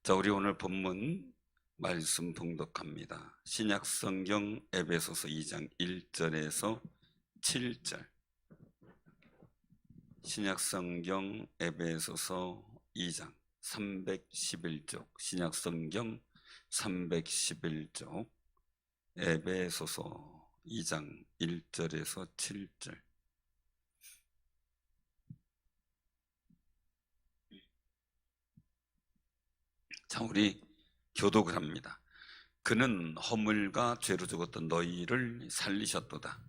자, 우리 오늘 본문 말씀 봉독합니다. 신약성경 에베소서 2장 1절에서 7절. 신약성경 에베소서 2장 311쪽. 신약성경 311쪽. 에베소서 2장 1절에서 7절. 자, 우리 교독을 합니다. 그는 허물과 죄로 죽었던 너희를 살리셨도다.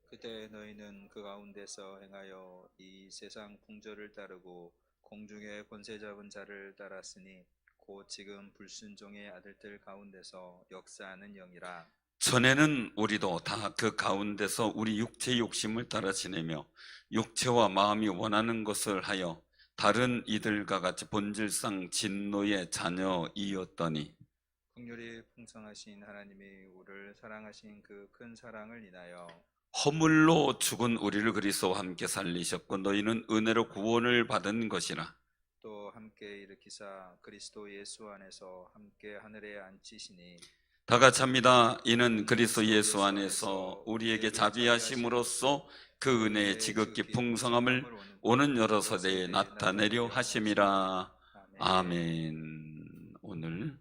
그때 너희는 그 가운데서 행하여 이 세상 풍조를 따르고 공중의 권세 잡은 자를 따랐으니 곧 지금 불순종의 아들들 가운데서 역사하는 영이라. 전에는 우리도 다 그 가운데서 우리 육체의 욕심을 따라 지내며 육체와 마음이 원하는 것을 하여 다른 이들과 같이 본질상 진노의 자녀이었더니 긍휼이 풍성하신 하나님이 우리를 사랑하신 그 큰 사랑을 인하여 허물로 죽은 우리를 그리스도와 함께 살리셨고 너희는 은혜로 구원을 받은 것이라. 또 함께 일으키사 그리스도 예수 안에서 함께 하늘에 앉히시니 다 같이 합니다. 이는 그리스도 예수 안에서 우리에게 자비하심으로써 그 은혜의 지극히 풍성함을 오는 여러 세대에 나타내려 하심이라. 아멘. 오늘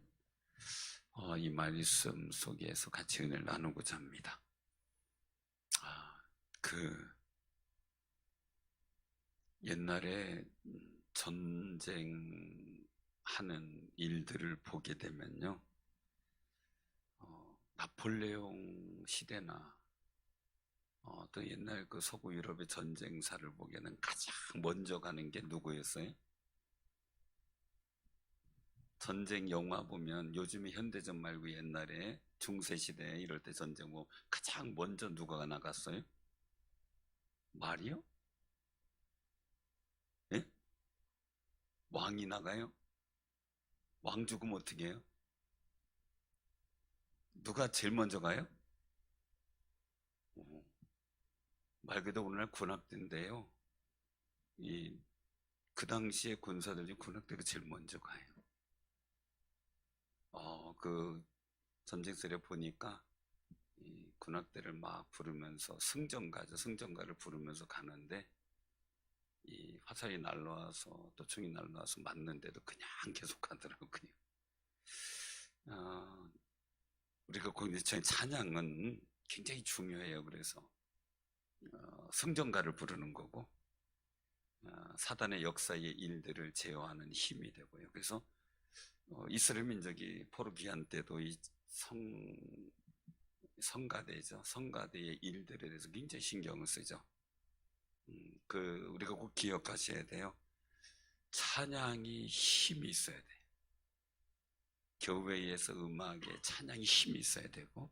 이 말씀 속에서 같이 은혜를 나누고자 합니다. 옛날에 전쟁하는 일들을 보게 되면요, 나폴레옹 시대나 또 옛날 그 서구 유럽의 전쟁사를 보기에는 가장 먼저 가는 게 누구였어요? 전쟁 영화 보면 요즘에 현대전 말고 옛날에 중세시대 이럴 때 전쟁 보면 가장 먼저 누가 나갔어요? 말이요? 예? 왕이 나가요? 왕 죽으면 어떻게 해요? 누가 제일 먼저 가요? 말 그대로 오늘날 군악대인데요, 그 당시에 군사들이 군악대가 제일 먼저 가요. 그 전쟁설에 보니까 이 군악대를 막 부르면서 승전가를 부르면서 가는데 이 화살이 날라와서 또 총이 날라와서 맞는데도 그냥 계속 가더라고요. 우리가 공동체의 찬양은 굉장히 중요해요. 그래서 승전가를 부르는 거고 사단의 역사의 일들을 제어하는 힘이 되고요. 그래서 이스라엘 민족이 포로 귀환 때도 이 성가대죠. 성가대의 일들에 대해서 굉장히 신경을 쓰죠. 우리가 꼭 기억하셔야 돼요. 찬양이 힘이 있어야 돼요. 교회에서 음악에 찬양이 힘이 있어야 되고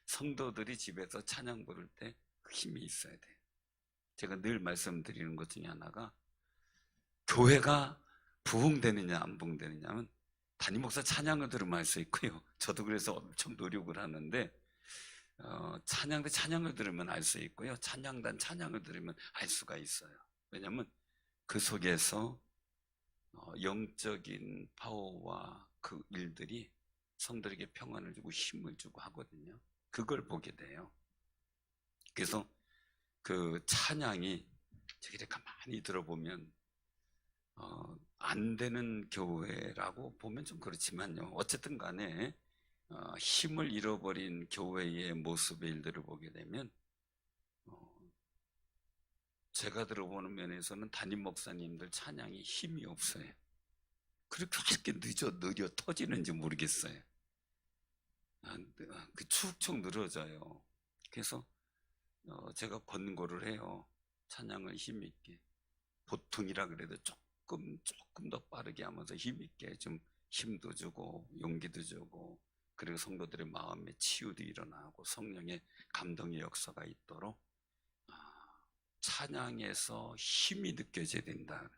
성도들이 집에서 찬양 부를 때 힘이 있어야 돼요. 제가 늘 말씀드리는 것 중에 하나가, 교회가 부흥되느냐 안 부흥되느냐면 담임 목사 찬양을 들으면 알 수 있고요. 저도 그래서 엄청 노력을 하는데 찬양대 찬양을 들으면 알 수 있고요. 찬양단 찬양을 들으면 알 수가 있어요. 왜냐하면 그 속에서 영적인 파워와 그 일들이 성들에게 평안을 주고 힘을 주고 하거든요. 그걸 보게 돼요. 그래서 그 찬양이 저기를 가만히 들어보면 안 되는 교회라고 보면 좀 그렇지만요, 어쨌든 간에 힘을 잃어버린 교회의 모습의 일들을 보게 되면 제가 들어보는 면에서는 담임 목사님들 찬양이 힘이 없어요. 그렇게 느려 터지는지 모르겠어요. 축축 늘어져요. 그래서 제가 권고를 해요. 찬양을 힘있게, 보통이라 그래도 조금 더 빠르게 하면서 힘있게 좀 힘도 주고 용기도 주고, 그리고 성도들의 마음에 치유도 일어나고 성령의 감동의 역사가 있도록 찬양에서 힘이 느껴져야 된다.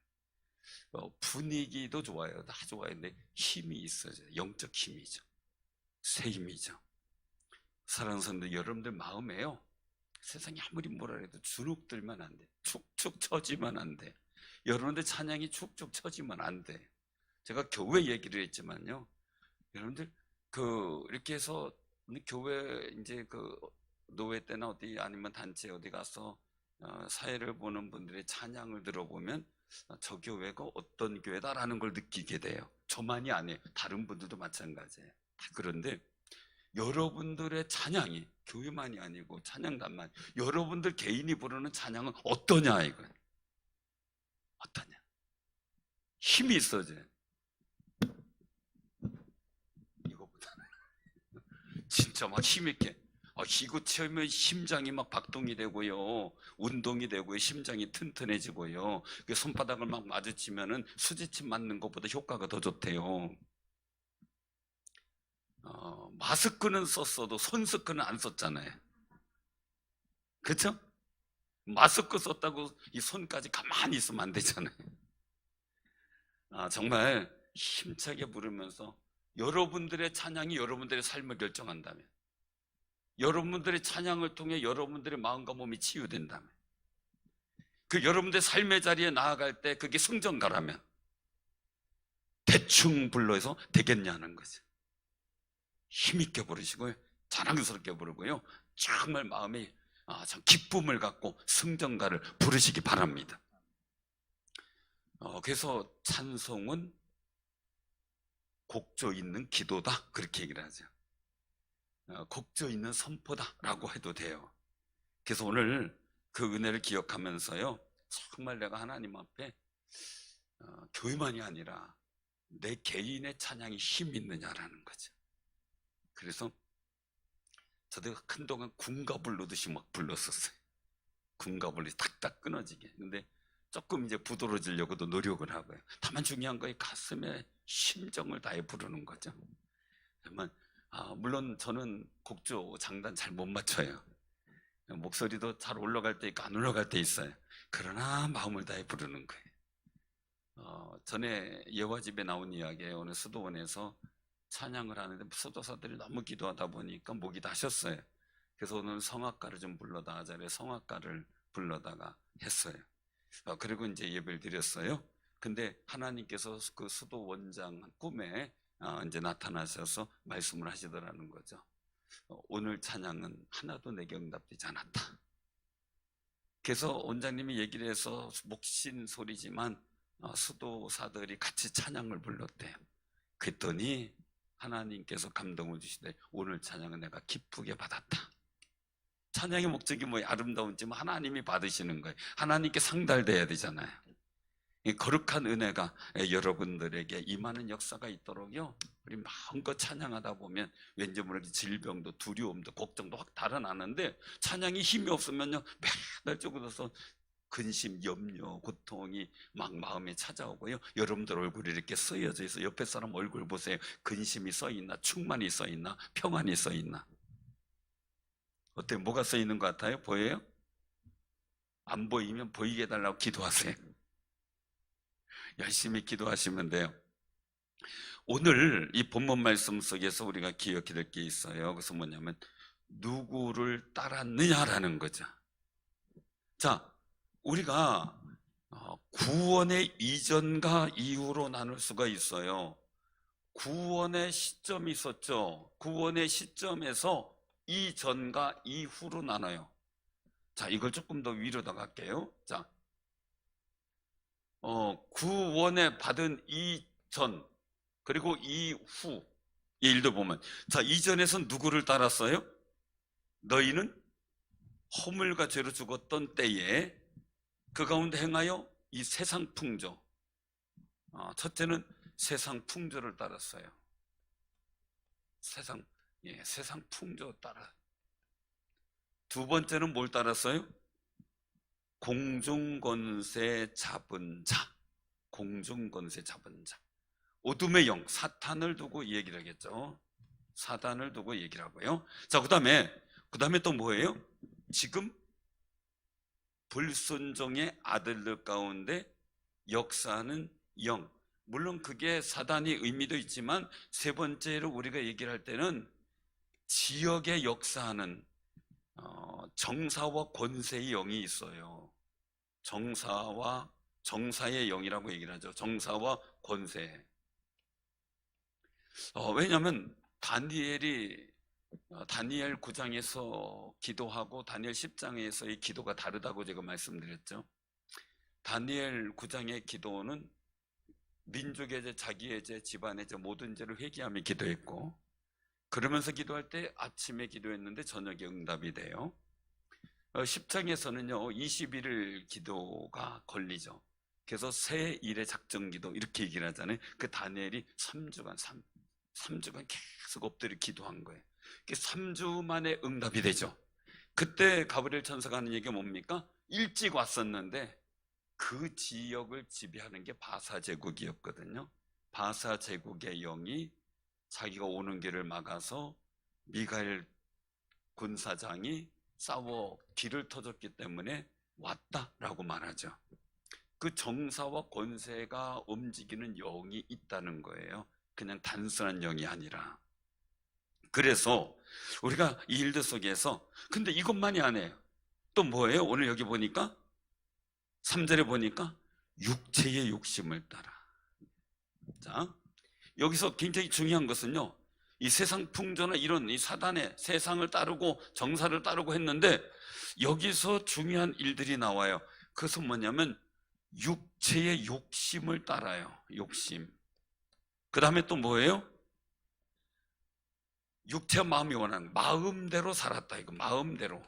분위기도 좋아요. 다 좋아요. 근데 힘이 있어야 돼요. 영적 힘이죠. 새 힘이죠. 사랑하는 성도 여러분들 마음에요, 세상이 아무리 뭐라 해도 주눅들면 안 돼. 축축 처지면 안 돼. 여러분들 찬양이 축축 처지면 안 돼. 제가 교회 얘기를 했지만요, 여러분들 이렇게 해서 교회 이제 노회 때나 어디 아니면 단체 어디 가서 사회를 보는 분들의 찬양을 들어보면 저 교회가 어떤 교회다라는 걸 느끼게 돼요. 저만이 아니에요. 다른 분들도 마찬가지예요. 그런데 여러분들의 찬양이 교회만이 아니고 찬양단만, 여러분들 개인이 부르는 찬양은 어떠냐 이거예요. 어떠냐? 힘이 있어져요. 이거보다는 진짜 막 힘있게 이거 치면 심장이 막 박동이 되고요, 운동이 되고요, 심장이 튼튼해지고요, 그 손바닥을 막 마주치면은 수지침 맞는 것보다 효과가 더 좋대요. 마스크는 썼어도 손스크는 안 썼잖아요. 그렇죠? 마스크 썼다고 이 손까지 가만히 있으면 안 되잖아요. 정말 힘차게 부르면서 여러분들의 찬양이 여러분들의 삶을 결정한다면, 여러분들의 찬양을 통해 여러분들의 마음과 몸이 치유된다면, 여러분들의 삶의 자리에 나아갈 때 그게 승전가라면 대충 불러서 되겠냐는 거죠. 힘있게 부르시고요, 자랑스럽게 부르고요, 정말 마음에 참 기쁨을 갖고 승전가를 부르시기 바랍니다. 그래서 찬송은 곡조 있는 기도다, 그렇게 얘기를 하죠. 곡조 있는 선포다라고 해도 돼요. 그래서 오늘 그 은혜를 기억하면서요, 정말 내가 하나님 앞에 교회만이 아니라 내 개인의 찬양이 힘이 있느냐라는 거죠. 그래서 저도 한동안 군가 부르듯이 막 불렀었어요. 군가 불리 탁탁 끊어지게. 근데 조금 이제 부드러워지려고도 노력을 하고요. 다만 중요한 거는 가슴에 심정을 다해 부르는 거죠. 다만 물론 저는 곡조 장단 잘 못 맞춰요. 목소리도 잘 올라갈 때 있고 안 올라갈 때 있어요. 그러나 마음을 다해 부르는 거예요. 전에 예화집에 나온 이야기예요. 어느 수도원에서 찬양을 하는데 수도사들이 너무 기도하다 보니까 목이 다셨어요. 그래서 오늘 성악가를 좀 불러다 하자래 성악가를 불러다가 했어요. 그리고 이제 예배를 드렸어요. 근데 하나님께서 그 수도원장 꿈에 이제 나타나셔서 말씀을 하시더라는 거죠. 오늘 찬양은 하나도 내게 응답되지 않았다. 그래서 원장님이 얘기를 해서 목신 소리지만 수도사들이 같이 찬양을 불렀대요. 그랬더니 하나님께서 감동을 주시되 오늘 찬양은 내가 기쁘게 받았다. 찬양의 목적이 아름다운지 하나님이 받으시는 거예요. 하나님께 상달돼야 되잖아요. 이 거룩한 은혜가 여러분들에게 임하는 역사가 있도록요, 우리 마음껏 찬양하다 보면 왠지 모르게 질병도 두려움도 걱정도 확 달아나는데, 찬양이 힘이 없으면요 매달 쪼그려서 근심, 염려, 고통이 막 마음에 찾아오고요, 여러분들 얼굴이 이렇게 쓰여져 있어. 옆에 사람 얼굴 보세요. 근심이 써있나, 충만이 써있나, 평안이 써있나. 어때요? 뭐가 써있는 것 같아요? 보여요? 안 보이면 보이게 해달라고 기도하세요. 열심히 기도하시면 돼요. 오늘 이 본문 말씀 속에서 우리가 기억해야 될 게 있어요. 그래서 뭐냐면 누구를 따랐느냐라는 거죠. 자, 우리가 구원의 이전과 이후로 나눌 수가 있어요. 구원의 시점이 있었죠. 구원의 시점에서 이전과 이후로 나눠요. 자, 이걸 조금 더 위로다 갈게요. 자, 구원에 받은 이전 그리고 이후 이 일도 보면, 자, 이전에선 누구를 따랐어요? 너희는 허물과 죄로 죽었던 때에 그 가운데 행하여 이 세상 풍조, 첫째는 세상 풍조를 따랐어요. 세상 풍조 따라. 두 번째는 뭘 따랐어요? 공중권세 잡은 자. 공중권세 잡은 자. 어둠의 영, 사탄을 두고 얘기를 하겠죠. 사단을 두고 얘기를 하고요. 자, 그 다음에 또 뭐예요? 지금 불순종의 아들들 가운데 역사하는 영. 물론 그게 사단의 의미도 있지만 세 번째로 우리가 얘기를 할 때는 지역에 역사하는 정사와 권세의 영이 있어요. 정사의 영이라고 얘기를 하죠. 정사와 권세. 왜냐하면 다니엘 9장에서 기도하고 다니엘 10장에서의 기도가 다르다고 제가 말씀드렸죠. 다니엘 9장의 기도는 민족의 죄, 자기의 죄, 집안의 죄, 모든 죄를 회개하며 기도했고, 그러면서 기도할 때 아침에 기도했는데 저녁에 응답이 돼요. 10장에서는요 21일 기도가 걸리죠. 그래서 새 일의 작정 기도 이렇게 얘기를 하잖아요. 그 다니엘이 3주간 계속 엎드려 기도한 거예요. 3주 만에 응답이 되죠. 그때 가브리엘 천사가 하는 얘기가 뭡니까? 일찍 왔었는데 그 지역을 지배하는 게 바사 제국이었거든요. 바사 제국의 영이 자기가 오는 길을 막아서 미가엘 군사장이 싸워 길을 터졌기 때문에 왔다라고 말하죠. 그 정사와 권세가 움직이는 영이 있다는 거예요. 그냥 단순한 영이 아니라. 그래서 우리가 이 일들 속에서 근데 이것만이 아니에요. 또 뭐예요? 오늘 여기 보니까 3절에 보니까 육체의 욕심을 따라. 자, 여기서 굉장히 중요한 것은요, 이 세상 풍조나 이런 이 사단의 세상을 따르고 정사를 따르고 했는데 여기서 중요한 일들이 나와요. 그것은 뭐냐면 육체의 욕심을 따라요. 욕심. 그 다음에 또 뭐예요? 육체와 마음이 원하는 마음대로 살았다. 이거 마음대로.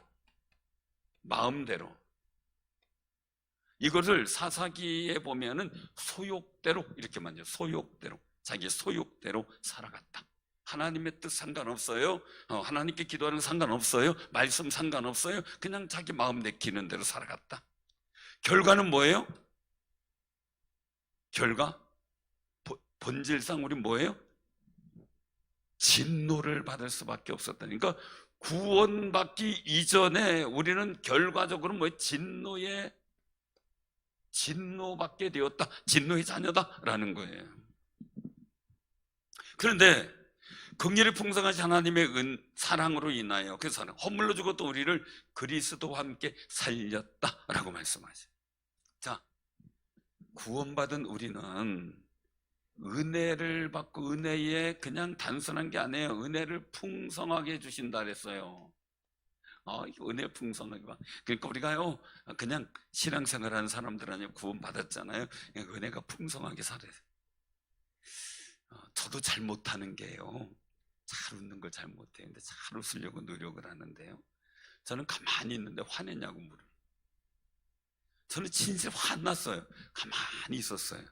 이것을 사사기에 보면은 소욕대로 이렇게 말해요. 소욕대로. 자기 소욕대로 살아갔다. 하나님의 뜻 상관없어요. 하나님께 기도하는 거 상관없어요. 말씀 상관없어요. 그냥 자기 마음 내키는 대로 살아갔다. 결과는 뭐예요? 결과? 본질상 우리 뭐예요? 진노를 받을 수밖에 없었다니까. 그러니까 구원받기 이전에 우리는 결과적으로 뭐예요? 진노받게 되었다. 진노의 자녀다라는 거예요. 그런데 긍휼이 풍성하신 하나님의 사랑으로 인하여 그 사랑 허물로 죽었던 우리를 그리스도와 함께 살렸다라고 말씀하죠. 자, 구원받은 우리는 은혜를 받고 은혜에 그냥 단순한 게 아니에요. 은혜를 풍성하게 해주신다 그랬어요. 은혜 풍성하게 봐. 그러니까 우리가요 그냥 신앙생활하는 사람들 아니에요. 구원받았잖아요. 은혜가 풍성하게 살아요. 저도 잘 못하는 게요, 잘 웃는 걸 잘 못해요. 근데 잘 웃으려고 노력을 하는데요, 저는 가만히 있는데 화냈냐고 물어요. 저는 진짜 화났어요. 가만히 있었어요.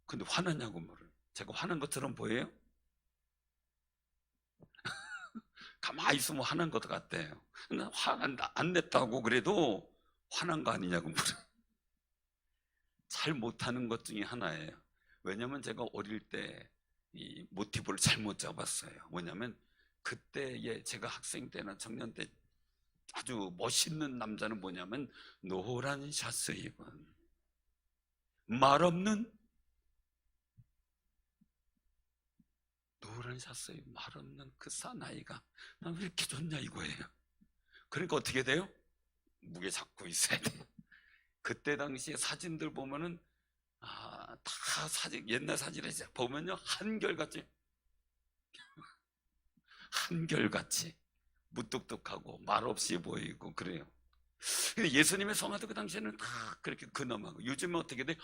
근데 화났냐고 물어요. 제가 화난 것처럼 보여요? 가만히 있으면 화난 것 같대요. 근데 화가 안 냈다고 그래도 화난 거 아니냐고 물어요. 잘 못하는 것 중에 하나예요. 왜냐면 제가 어릴 때 이 모티브를 잘못 잡았어요. 뭐냐면 그때에 제가 학생 때나 청년 때 아주 멋있는 남자는 뭐냐면 노란 샤츠 입은 말없는 노란 샤츠 입은 말없는 그 사나이가 난 왜 이렇게 좋냐 이거예요. 그러니까 어떻게 돼요? 무게 잡고 있어야 돼요. 그때 당시에 사진들 보면은 다 사진, 옛날 사진을 보면요 한결같이 무뚝뚝하고 말없이 보이고 그래요. 근데 예수님의 성화도 그 당시에는 다 그렇게 근엄하고, 요즘에 어떻게 돼?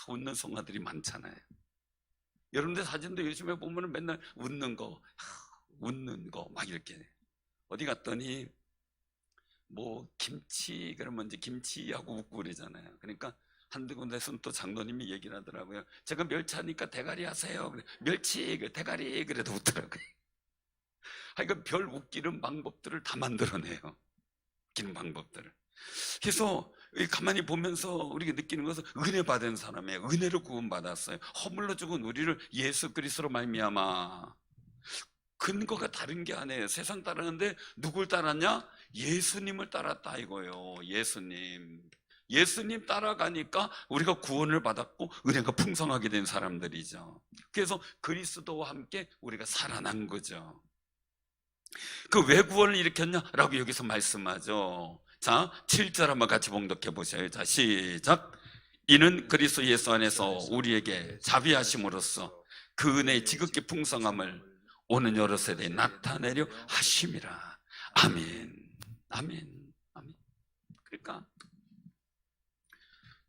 웃는 성화들이 많잖아요. 여러분들 사진도 요즘에 보면은 맨날 웃는 거 막 이렇게. 어디 갔더니 뭐 김치 그러면 이제 김치하고 웃고 그러잖아요. 그러니까 한두 군데서는 또 장로님이 얘기를 하더라고요. 제가 멸치하니까 대가리 하세요. 멸치 대가리 그래도 웃더라고요. 그러니까 별 웃기는 방법들을 다 만들어내요. 웃기는 방법들을. 그래서 가만히 보면서 우리가 느끼는 것은 은혜 받은 사람이에요. 은혜로 구원받았어요. 허물로 죽은 우리를 예수 그리스도로 말미암아. 근거가 다른 게 아니에요. 세상 따르는데 누굴 따랐냐? 예수님을 따랐다 이거예요. 예수님 따라가니까 우리가 구원을 받았고 은혜가 풍성하게 된 사람들이죠. 그래서 그리스도와 함께 우리가 살아난 거죠. 그 왜 구원을 일으켰냐라고 여기서 말씀하죠. 자, 7절 한번 같이 봉독해 보세요. 자, 시작. 이는 그리스도 예수 안에서 우리에게 자비하심으로써 그 은혜의 지극히 풍성함을 오는 여러 세대에 나타내려 하심이라. 아멘. 아멘. 아멘. 그러니까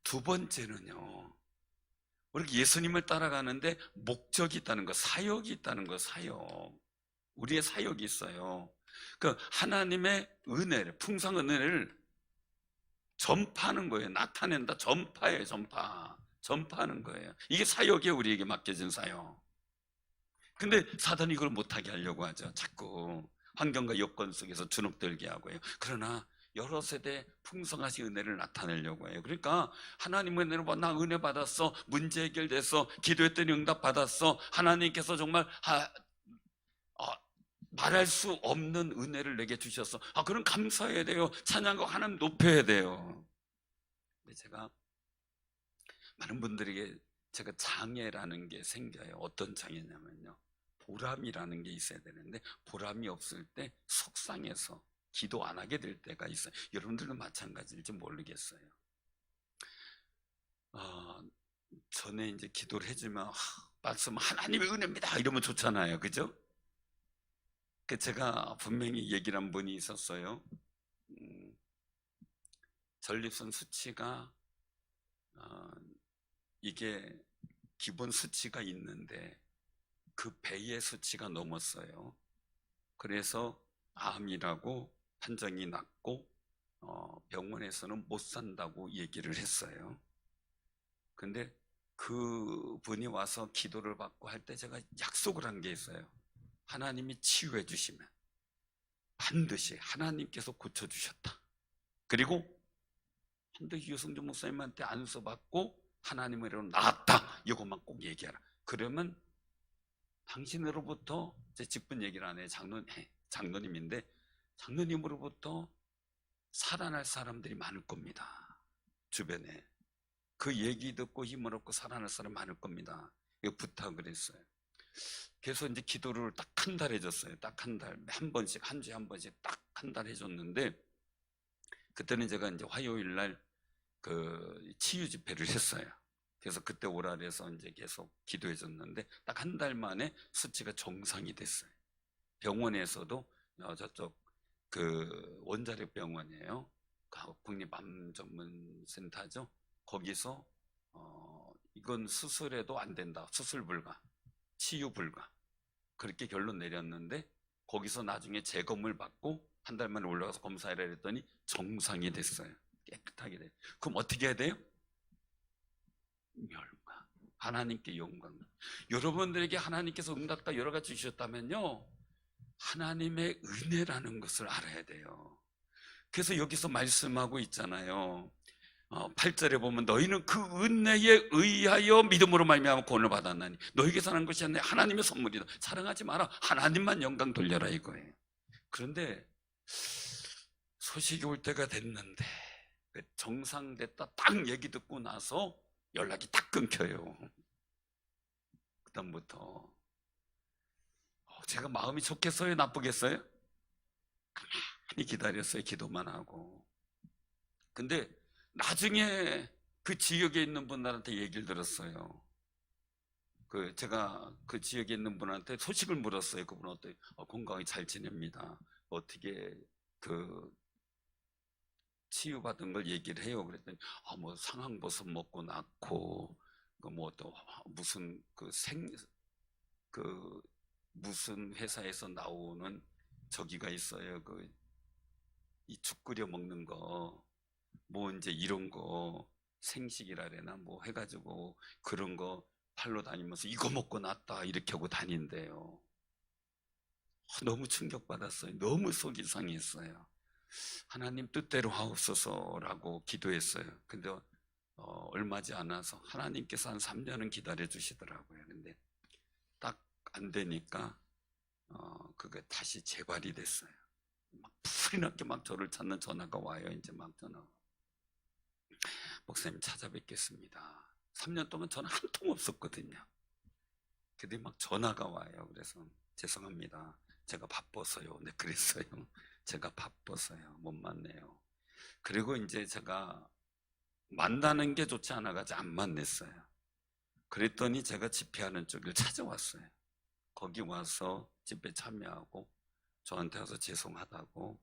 두 번째는요, 우리 예수님을 따라가는데 목적이 있다는 거, 사역이 있다는 거. 사역. 우리의 사역이 있어요. 그 하나님의 은혜를, 풍성한 은혜를 전파하는 거예요. 나타낸다. 전파예요. 전파하는 거예요. 이게 사역이에요. 우리에게 맡겨진 사역. 근데 사단이 이걸 못하게 하려고 하죠. 자꾸 환경과 여건 속에서 주눅들게 하고요. 그러나 여러 세대 풍성하신 은혜를 나타내려고 해요. 그러니까 하나님의 은혜로 나 은혜 받았어, 문제 해결됐어, 기도했더니 응답 받았어, 하나님께서 정말 말할 수 없는 은혜를 내게 주셔서 그럼 감사해야 돼요. 찬양하고 하나님 높여야 돼요. 근데 제가 많은 분들에게 제가 장애라는 게 생겨요. 어떤 장애냐면요, 보람이라는 게 있어야 되는데 보람이 없을 때 속상해서 기도 안 하게 될 때가 있어요. 여러분들도 마찬가지일지 모르겠어요. 전에 이제 기도를 해주면 말씀 하나님의 은혜입니다 이러면 좋잖아요. 그죠? 제가 분명히 얘기를 한 분이 있었어요. 전립선 수치가 이게 기본 수치가 있는데 그 배의 수치가 넘었어요. 그래서 암이라고 판정이 났고 병원에서는 못 산다고 얘기를 했어요. 근데 그 분이 와서 기도를 받고 할 때 제가 약속을 한 게 있어요. 하나님이 치유해 주시면 반드시 하나님께서 고쳐주셨다. 그리고 반드시 유승준 목사님한테 안수 받고 하나님으로 나았다. 이것만 꼭 얘기하라. 그러면 당신으로부터, 제 직분 얘기를 안 해요. 장로님인데 장로님으로부터 살아날 사람들이 많을 겁니다. 주변에 그 얘기 듣고 힘을 얻고 살아날 사람 많을 겁니다. 이거 부탁을 했어요. 그래서 이제 기도를 딱 한 달 해줬어요. 딱 한 달, 한 번씩, 한 주에 한 번씩 딱 한 달 해줬는데, 그때는 제가 이제 화요일 날 그 치유 집회를 했어요. 그래서 그때 오라 그래서 이제 계속 기도해줬는데, 딱 한 달 만에 수치가 정상이 됐어요. 병원에서도 저쪽 그 원자력 병원이에요. 국립암전문센터죠. 거기서 이건 수술해도 안 된다. 수술 불가, 치유 불가. 그렇게 결론 내렸는데 거기서 나중에 재검을 받고 한 달 만에 올라가서 검사를 했더니 정상이 됐어요. 깨끗하게 돼요. 그럼 어떻게 해야 돼요? 영광. 하나님께 영광. 여러분들에게 하나님께서 응답다 여러 가지 주셨다면요, 하나님의 은혜라는 것을 알아야 돼요. 그래서 여기서 말씀하고 있잖아요. 8절에 보면 너희는 그 은혜에 의하여 믿음으로 말미암아 구원을 받았나니 너희에게서 난 것이 아니라 하나님의 선물이다. 자랑하지 마라. 하나님만 영광 돌려라 이거예요. 그런데 소식이 올 때가 됐는데 정상됐다 딱 얘기 듣고 나서 연락이 딱 끊겨요. 그다음부터 제가 마음이 좋겠어요? 나쁘겠어요? 가만히 기다렸어요. 기도만 하고. 근데 나중에 그 지역에 있는 분들한테 얘기를 들었어요. 제가 그 지역에 있는 분한테 소식을 물었어요. 그분 어떻게 건강히 잘 지냅니다. 어떻게 그 치유받은 걸 얘기를 해요. 그랬더니 뭐 상황버섯 먹고 낳고 뭐 또 무슨 무슨 회사에서 나오는 저기가 있어요. 이 죽 끓여 먹는 거 뭐 이제 이런 거 생식이라 그러나 뭐 해가지고 그런 거 팔로 다니면서 이거 먹고 났다 이렇게 하고 다닌대요. 너무 충격받았어요. 너무 속이 상했어요. 하나님 뜻대로 하옵소서라고 기도했어요. 근데 얼마지 않아서 하나님께서 한 3년은 기다려 주시더라고요. 근데 딱 안 되니까 그게 다시 재발이 됐어요. 막 불이 나게 막 저를 찾는 전화가 와요. 이제 막 전화. 목사님 찾아뵙겠습니다. 3년 동안 전화 한 통 없었거든요. 근데 막 전화가 와요. 그래서 죄송합니다. 제가 바빠서요. 네, 그랬어요. 제가 바빠서요. 못 만나요. 그리고 이제 제가 만나는 게 좋지 않아가지고 안 만났어요. 그랬더니 제가 집회하는 쪽을 찾아왔어요. 거기 와서 집회 참여하고 저한테 와서 죄송하다고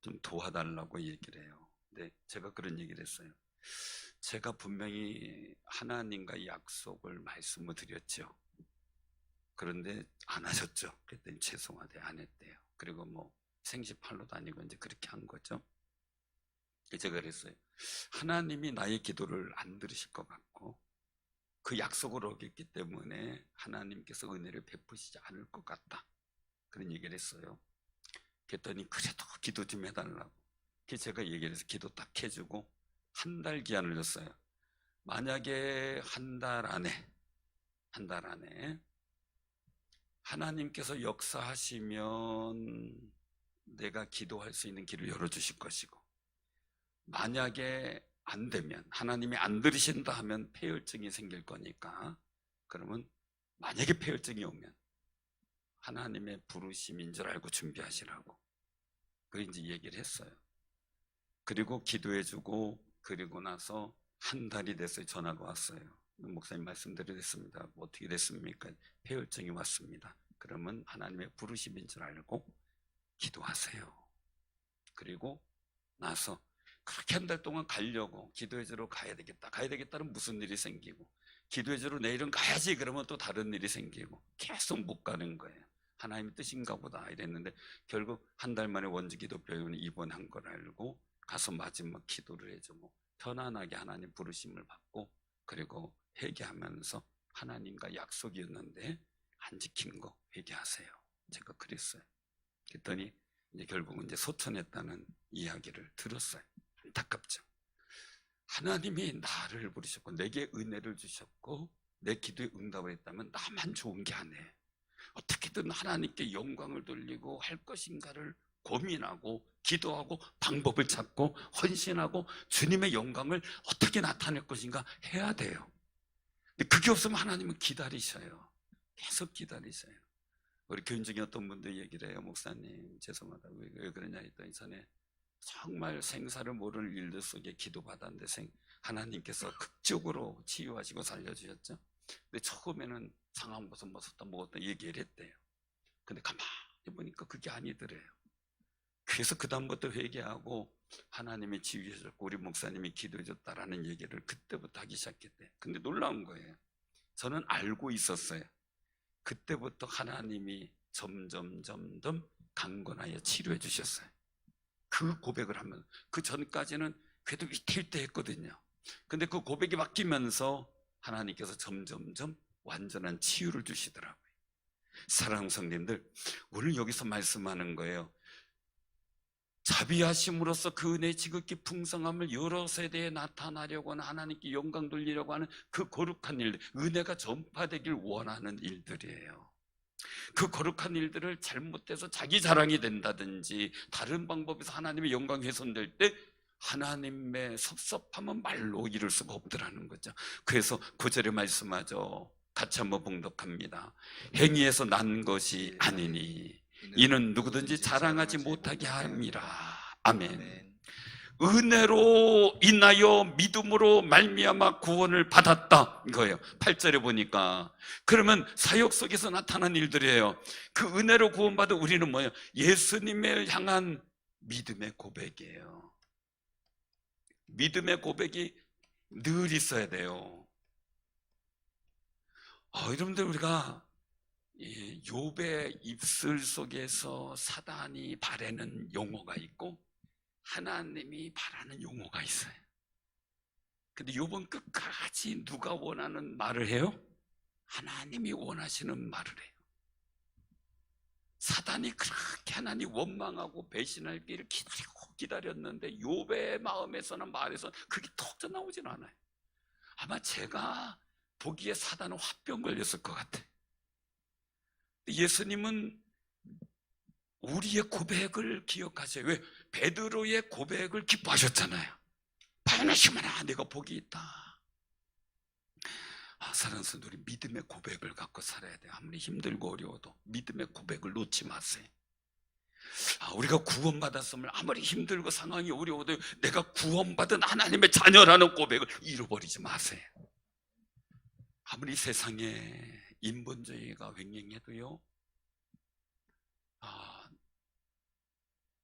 좀 도와달라고 얘기를 해요. 근데 제가 그런 얘기를 했어요. 제가 분명히 하나님과 약속을 말씀을 드렸죠. 그런데 안 하셨죠. 그랬더니 죄송하대, 안 했대요. 그리고 뭐 생시팔로도 아니고 이제 그렇게 한 거죠. 제가 그랬어요. 하나님이 나의 기도를 안 들으실 것 같고 그 약속을 어겼기 때문에 하나님께서 은혜를 베푸시지 않을 것 같다, 그런 얘기를 했어요. 그랬더니 그래도 기도 좀 해달라고. 그래서 제가 얘기를 해서 기도 딱 해주고 한 달 기한을 줬어요. 만약에 한 달 안에 하나님께서 역사하시면 내가 기도할 수 있는 길을 열어주실 것이고, 만약에 안 되면, 하나님이 안 들으신다 하면 폐혈증이 생길 거니까, 그러면 만약에 폐혈증이 오면 하나님의 부르심인 줄 알고 준비하시라고, 그 이제 얘기를 했어요. 그리고 기도해주고, 그리고 나서 한 달이 됐어요. 전화가 왔어요. 목사님 말씀드렸습니다. 어떻게 됐습니까? 폐혈증이 왔습니다. 그러면 하나님의 부르심인 줄 알고 기도하세요. 그리고 나서 그렇게 한 달 동안 가려고, 기도해주러 가야 되겠다는 무슨 일이 생기고, 기도해주러 내일은 가야지 그러면 또 다른 일이 생기고, 계속 못 가는 거예요. 하나님의 뜻인가 보다 이랬는데, 결국 한 달 만에 원주기도병원에 입원한 걸 알고 가서 마지막 기도를 해주고 편안하게 하나님 부르심을 받고, 그리고 회개하면서 하나님과 약속이었는데 안 지킨 거 회개하세요. 제가 그랬어요. 그랬더니 이제 결국은 이제 소천했다는 이야기를 들었어요. 안타깝죠. 하나님이 나를 부르셨고 내게 은혜를 주셨고 내 기도에 응답을 했다면 나만 좋은 게 아니에요. 어떻게든 하나님께 영광을 돌리고 할 것인가를 고민하고 기도하고 방법을 찾고 헌신하고 주님의 영광을 어떻게 나타낼 것인가 해야 돼요. 근데 그게 없으면 하나님은 기다리셔요. 계속 기다리셔요. 우리 교인 중에 어떤 분들 얘기를 해요. 목사님 죄송하다, 왜 그러냐 했더니, 전에 정말 생사를 모르는 일들 속에 기도받았는데 하나님께서 극적으로 치유하시고 살려주셨죠. 근데 처음에는 상황 보서 뭐었다 얘기를 했대요. 근데 가만히 보니까 그게 아니더래요. 그래서 그 다음부터 회개하고 하나님이 치유해줬고 우리 목사님이 기도해줬다라는 얘기를 그때부터 하기 시작했대요. 근데 놀라운 거예요. 저는 알고 있었어요. 그때부터 하나님이 점점 강건하여 치료해 주셨어요. 그 고백을 하면, 그 전까지는 그래도 위태위태했거든요. 근데 그 고백이 바뀌면서 하나님께서 점점 완전한 치유를 주시더라고요. 사랑하는 성도님들, 오늘 여기서 말씀하는 거예요. 자비하심으로써 그 은혜의 지극히 풍성함을 여러 세대에 나타나려고 하는, 하나님께 영광 돌리려고 하는 그 거룩한 일들, 은혜가 전파되길 원하는 일들이에요. 그 거룩한 일들을 잘못해서 자기 자랑이 된다든지 다른 방법에서 하나님의 영광이 훼손될 때 하나님의 섭섭함은 말로 이룰 수가 없더라는 거죠. 그래서 9절에 말씀하죠. 같이 한번 봉독합니다. 행위에서 난 것이 아니니 이는 누구든지 자랑하지 못하게 함이라. 아멘. 은혜로 인하여 믿음으로 말미암아 구원을 받았다 이거예요. 8절에 보니까. 그러면 사역 속에서 나타난 일들이에요. 그 은혜로 구원받은 우리는 뭐예요? 예수님을 향한 믿음의 고백이에요. 믿음의 고백이 늘 있어야 돼요. 여러분들, 우리가 욥의 입술 속에서 사단이 바라는 용어가 있고 하나님이 바라는 용어가 있어요. 근데 욥은 끝까지 누가 원하는 말을 해요? 하나님이 원하시는 말을 해요. 사단이 그렇게 하나님 원망하고 배신할 길을 기다렸는데 욥의 마음에서는 말에서 그게 톡 나오진 않아요. 아마 제가 보기에 사단은 화병 걸렸을 것 같아요. 예수님은 우리의 고백을 기억하세요. 왜? 베드로의 고백을 기뻐하셨잖아요. 바요나 시몬아, 내가 복이 있다. 사랑하는 성도, 우리 믿음의 고백을 갖고 살아야 돼요. 아무리 힘들고 어려워도 믿음의 고백을 놓지 마세요. 우리가 구원받았음을, 아무리 힘들고 상황이 어려워도 내가 구원받은 하나님의 자녀라는 고백을 잃어버리지 마세요. 아무리 세상에 인본주의가 횡행해도요,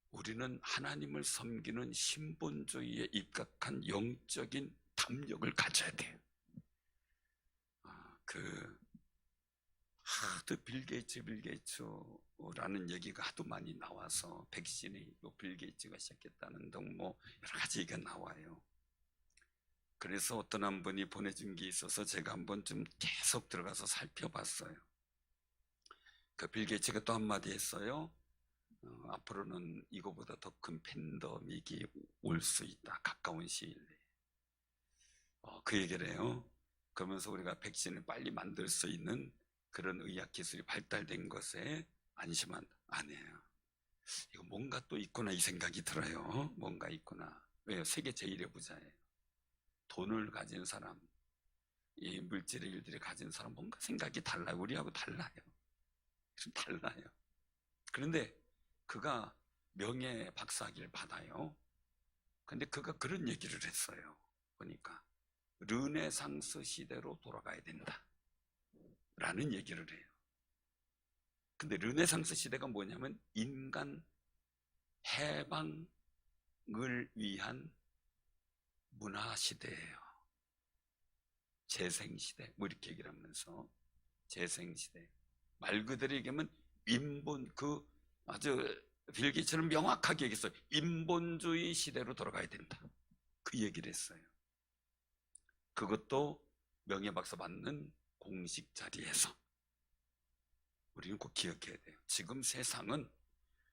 우리는 하나님을 섬기는 신본주의에 입각한 영적인 담력을 가져야 돼요. 하도 빌 게이츠라는 얘기가 하도 많이 나와서 백신이 빌 게이츠가 시작했다는 등 뭐 여러 가지 얘기가 나와요. 그래서 어떤 한 분이 보내준 게 있어서 제가 한번 좀 계속 들어가서 살펴봤어요. 그 빌 게이츠가 또 한마디 했어요. 앞으로는 이거보다 더 큰 팬데믹이 올 수 있다. 가까운 시일 내에. 그 얘기를 해요. 그러면서 우리가 백신을 빨리 만들 수 있는 그런 의학 기술이 발달된 것에 안심한 안 해요. 이거 뭔가 또 있구나 이 생각이 들어요. 뭔가 있구나. 왜요? 세계 제1의 부자예요. 돈을 가진 사람, 이 물질의 일들이 가진 사람 뭔가 생각이 달라요. 우리하고 달라요. 좀 달라요. 그런데 그가 명예 박사학위를 받아요. 근데 그가 그런 얘기를 했어요. 보니까 르네상스 시대로 돌아가야 된다 라는 얘기를 해요. 근데 르네상스 시대가 뭐냐면 인간 해방을 위한 문화 시대예요. 재생 시대 뭐 이렇게 얘기를 하면서 재생 시대 말 그대로 얘기하면 인본 아주 빌 게이츠는 명확하게 얘기했어요. 인본주의 시대로 돌아가야 된다. 그 얘기를 했어요. 그것도 명예박사 받는 공식 자리에서. 우리는 꼭 기억해야 돼요. 지금 세상은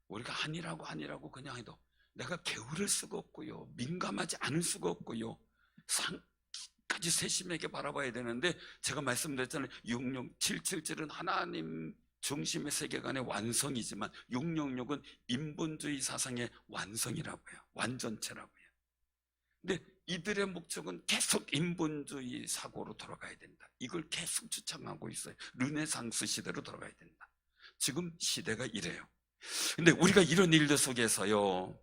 우리가 아니라고 그냥 해도 내가 게으를 수가 없고요, 민감하지 않을 수가 없고요, 상까지 세심하게 바라봐야 되는데, 제가 말씀드렸잖아요. 66777은 하나님 중심의 세계관의 완성이지만 666은 인본주의 사상의 완성이라고요. 완전체라고요. 근데 이들의 목적은 계속 인본주의 사고로 돌아가야 된다. 이걸 계속 주창하고 있어요. 르네상스 시대로 돌아가야 된다. 지금 시대가 이래요. 근데 우리가 이런 일들 속에서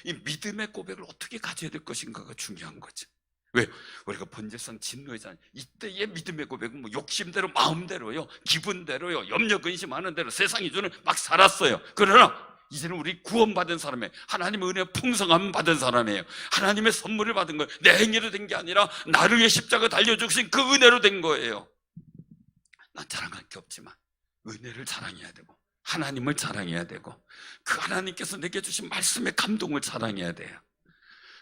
이 믿음의 고백을 어떻게 가져야 될 것인가가 중요한 거죠. 왜? 우리가 본질상 진노이잖아요. 이때의 믿음의 고백은 뭐 욕심대로, 마음대로요, 기분대로요, 염려 근심하는 대로 세상이 주는 막 살았어요. 그러나 이제는 우리 구원받은 사람이에요. 하나님의 은혜 풍성함 받은 사람이에요. 하나님의 선물을 받은 거예요. 내 행위로 된 게 아니라 나를 위해 십자가 달려주신 그 은혜로 된 거예요. 난 자랑할 게 없지만 은혜를 자랑해야 되고, 하나님을 자랑해야 되고, 그 하나님께서 내게 주신 말씀의 감동을 자랑해야 돼요.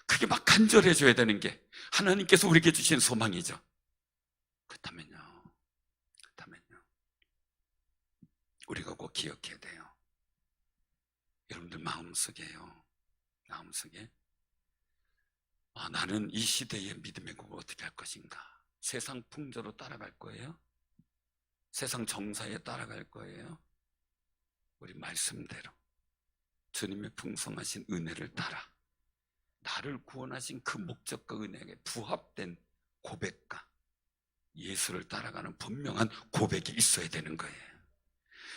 그게 막 간절해져야 되는 게 하나님께서 우리에게 주신 소망이죠. 그렇다면요, 우리가 꼭 기억해야 돼요. 여러분들 마음속에 나는 이 시대의 믿음의 곡을 어떻게 할 것인가? 세상 풍조로 따라갈 거예요? 세상 정사에 따라갈 거예요? 우리 말씀대로 주님의 풍성하신 은혜를 따라 나를 구원하신 그 목적과 은혜에 부합된 고백과 예수를 따라가는 분명한 고백이 있어야 되는 거예요.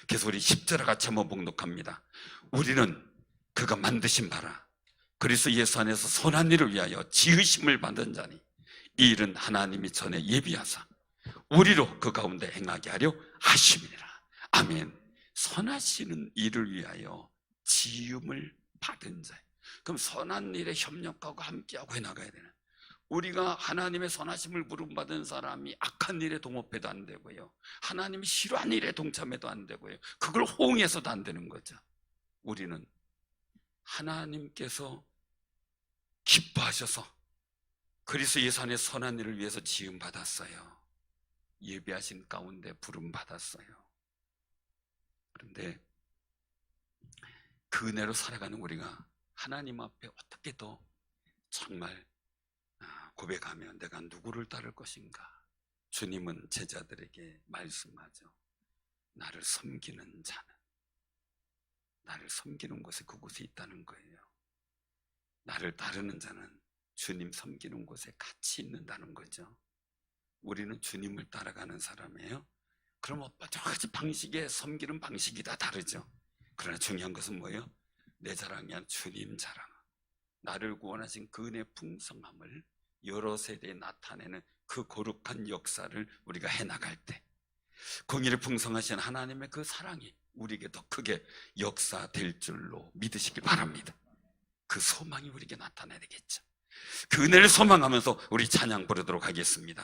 그래서 우리 10절과 같이 한번 봉독합니다. 우리는 그가 만드신 바라 그리스도 예수 안에서 선한 일을 위하여 지으심을 받은 자니 이 일은 하나님이 전에 예비하사 우리로 그 가운데 행하게 하려 하심이니라. 아멘. 선하시는 일을 위하여 지음을 받은 자. 그럼 선한 일에 협력하고 함께하고 해나가야 되는, 우리가 하나님의 선하심을 부름받은 사람이 악한 일에 동업해도 안 되고요, 하나님이 싫어하는 일에 동참해도 안 되고요, 그걸 호응해서도 안 되는 거죠. 우리는 하나님께서 기뻐하셔서 그리스도 예수 안에 선한 일을 위해서 지음받았어요. 예비하신 가운데 부름받았어요. 그런데 그 은혜로 살아가는 우리가 하나님 앞에 어떻게 더 정말 고백하며 내가 누구를 따를 것인가? 주님은 제자들에게 말씀하죠. 나를 섬기는 자는, 나를 섬기는 곳에 그곳에 있다는 거예요. 나를 따르는 자는 주님 섬기는 곳에 같이 있는다는 거죠. 우리는 주님을 따라가는 사람이에요. 그럼 여러 가지 방식의 섬기는 방식이 다 다르죠. 그러나 중요한 것은 뭐예요? 내 자랑이 아니라 주님 자랑, 나를 구원하신 그 은혜의 풍성함을 여러 세대에 나타내는 그 거룩한 역사를 우리가 해나갈 때 공의를 풍성하신 하나님의 그 사랑이 우리에게 더 크게 역사될 줄로 믿으시길 바랍니다. 그 소망이 우리에게 나타나야 되겠죠. 그 은혜를 소망하면서 우리 찬양 부르도록 하겠습니다.